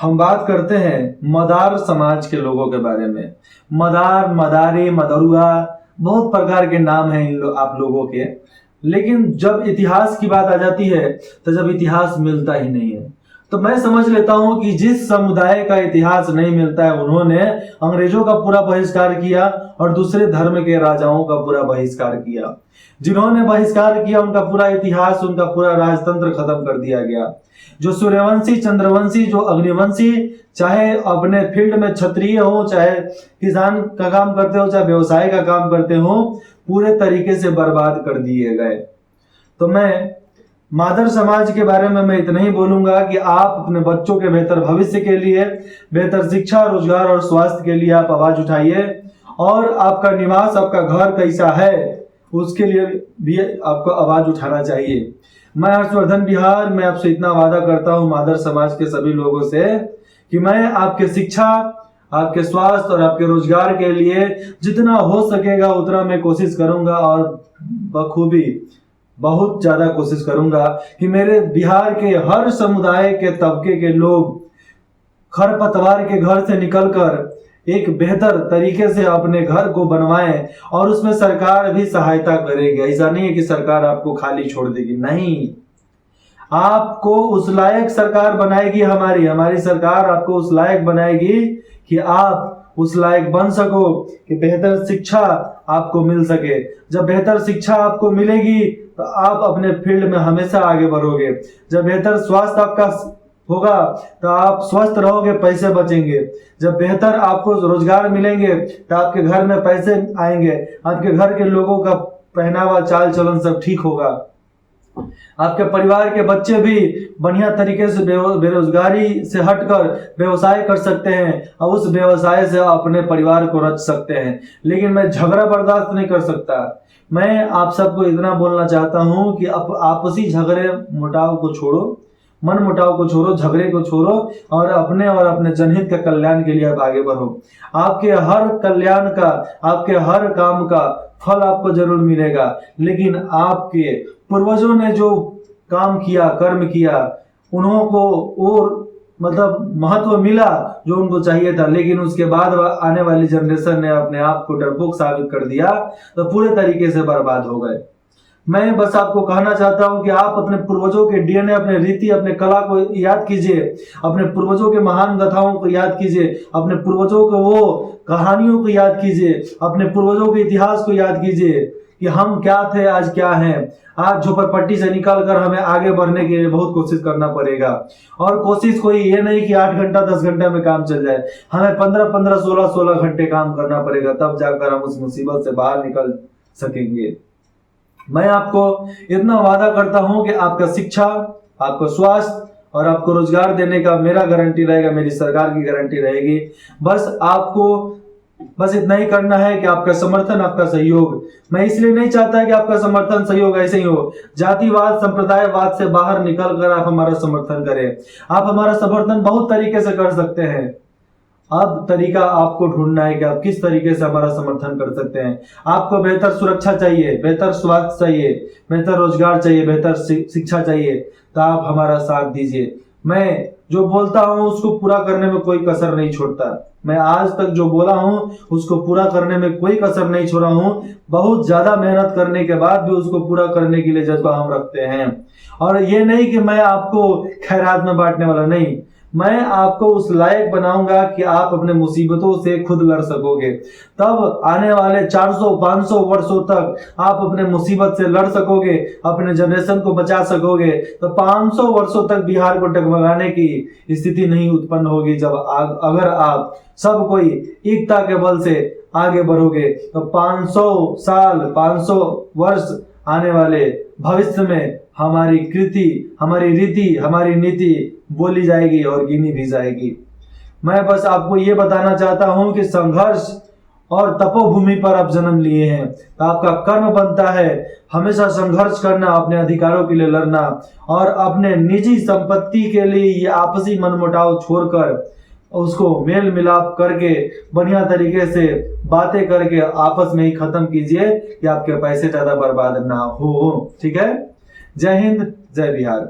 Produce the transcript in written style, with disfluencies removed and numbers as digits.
हम बात करते हैं मदार समाज के लोगों के बारे में। मदार, मदारी, मदरुआ, बहुत प्रकार के नाम हैं आप लोगों के। लेकिन जब इतिहास की बात आ जाती है तो जब इतिहास मिलता ही नहीं है, तो मैं समझ लेता हूं कि जिस समुदाय का इतिहास नहीं मिलता है उन्होंने अंग्रेजों का पूरा बहिष्कार किया और दूसरे धर्म के राजाओं का पूरा बहिष्कार किया। जिन्होंने बहिष्कार किया उनका पूरा इतिहास, उनका पूरा राजतंत्र खत्म कर दिया गया। जो सूर्यवंशी, चंद्रवंशी, जो अग्निवंशी, चाहे अपने फील्ड में क्षत्रिय हो, चाहे किसान का काम करते हो, चाहे व्यवसाय का काम करते हो, पूरे तरीके से बर्बाद कर दिए गए। तो मैं मादर समाज के बारे में मैं इतना ही बोलूंगा कि आप अपने बच्चों के बेहतर भविष्य के लिए, बेहतर शिक्षा, रोजगार और स्वास्थ्य के लिए आप आवाज उठाइए। और आपका निवास, आपका घर कैसा है उसके लिए भी आपको आवाज उठाना चाहिए। मैं हर्षवर्धन बिहार में आपसे इतना वादा करता हूं मादर समाज के सभी लोगों से कि मैं आपके शिक्षा, आपके स्वास्थ्य और आपके रोजगार के लिए जितना हो सकेगा उतना मैं कोशिश करूंगा और बखूबी बहुत ज्यादा कोशिश करूंगा कि मेरे बिहार के हर समुदाय के तबके के लोग खरपतवार के घर से निकलकर एक बेहतर तरीके से अपने घर को बनवाएं और उसमें सरकार भी सहायता करेगी। ऐसा नहीं है कि सरकार आपको खाली छोड़ देगी, नहीं, आपको उस लायक सरकार बनाएगी। हमारी सरकार आपको उस लायक बनाएगी कि आप उस लायक बन सको कि बेहतर शिक्षा आपको मिल सके। जब बेहतर शिक्षा आपको मिलेगी तो आप अपने फील्ड में हमेशा आगे बढ़ोगे। जब बेहतर स्वास्थ्य आपका होगा तो आप स्वस्थ रहोगे, पैसे बचेंगे। जब बेहतर आपको रोजगार मिलेंगे तो आपके घर में पैसे आएंगे, आपके घर के लोगों का पहनावा, चाल चलन सब ठीक होगा। आपके परिवार के बच्चे भी बढ़िया तरीके से बेरोजगारी से हटकर व्यवसाय कर सकते हैं और उस व्यवसाय से अपने परिवार को रच सकते हैं। लेकिन मैं झगड़ा बर्दाश्त नहीं कर सकता। मैं आप सबको इतना बोलना चाहता हूं कि आपसी झगड़े मुटाव को छोड़ो, मन मुटाव को छोड़ो, झगड़े को छोड़ो और अपने जनहित के कल्याण के लिए आप आगे बढ़ो। आपके हर कल्याण का, आपके हर काम का फल आपको जरूर मिलेगा। लेकिन आपके पूर्वजों ने जो काम किया, कर्म किया, उन्हों को और मतलब महत्व मिला जो उनको चाहिए था। लेकिन उसके बाद आने वाली जनरेशन ने अपने आप को डरपोक साबित कर दिया तो पूरे तरीके से बर्बाद हो गए। मैं बस आपको कहना चाहता हूं कि आप अपने पूर्वजों के डीएनए, अपने रीति, अपने कला को याद कीजिए, अपने पूर्वजों के महान गाथाओं को याद कीजिए, अपने पूर्वजों के वो कहानियों को याद कीजिए, अपने पूर्वजों के इतिहास को याद कीजिए कि हम क्या थे, आज क्या हैं। आज झोपड़पट्टी से निकलकर हमें आगे बढ़ने के लिए बहुत कोशिश करना पड़ेगा। और कोशिश कोई ये नहीं कि 8 घंटा 10 घंटा में काम चल जाए, हमें 15-15, 16-16 घंटे काम करना पड़ेगा, तब जाकर हम उस मुसीबत से बाहर निकल सकेंगे। मैं आपको इतना वादा करता हूं कि आपका शिक्षा, आपको स्वास्थ्य और आपको रोजगार देने का मेरा गारंटी रहेगा, मेरी सरकार की गारंटी रहेगी। बस आपको इतना ही करना है कि आपका समर्थन, आपका सहयोग। मैं इसलिए नहीं चाहता कि आपका समर्थन सहयोग ऐसे ही हो, जातिवाद, संप्रदायवाद से बाहर निकलकर आप हमारा समर्थन करें। आप हमारा समर्थन बहुत तरीके से कर सकते हैं। अब तरीका आपको ढूंढना है कि आप किस तरीके से हमारा समर्थन कर सकते हैं। आपको बेहतर सुरक्षा चाहिए, बेहतर स्वास्थ्य चाहिए, बेहतर रोजगार चाहिए, बेहतर शिक्षा चाहिए, तो आप हमारा साथ दीजिए। मैं जो बोलता हूं उसको पूरा करने में कोई कसर नहीं छोड़ता। मैं आज तक जो बोला हूं उसको पूरा करने में कोई कसर नहीं छोड़ा हूं। बहुत ज्यादा मेहनत करने के बाद भी उसको पूरा करने के लिए जज्बा हम रखते हैं। और ये नहीं कि मैं आपको खैरात में बांटने वाला नहीं, मैं आपको उस लायक बनाऊंगा कि आप अपने मुसीबतों से खुद लड़ सकोगे। तब आने वाले 400-500 वर्षों तक आप अपने मुसीबत से लड़ सकोगे, अपने जनरेशन को बचा सकोगे। तो 500 वर्षों तक बिहार को डगमगाने की स्थिति नहीं उत्पन्न होगी जब अगर आप सब कोई एकता के बल से आगे बढ़ोगे। तो 500 साल, 500 वर्ष आने वाले भविष्य में हमारी कृति, हमारी रीति, हमारी नीति बोली जाएगी और गिनी भी जाएगी। मैं बस आपको ये बताना चाहता हूं कि संघर्ष और तपोभूमि पर आप जन्म लिए हैं तो आपका कर्म बनता है हमेशा संघर्ष करना, अपने अधिकारों के लिए लड़ना और अपने निजी संपत्ति के लिए ये आपसी मनमुटाव छोड़कर उसको मेल मिलाप करके बढ़िया तरीके से बातें करके आपस में ही खत्म कीजिए कि आपके पैसे ज्यादा बर्बाद ना हो। ठीक है? जय हिंद, जय बिहार।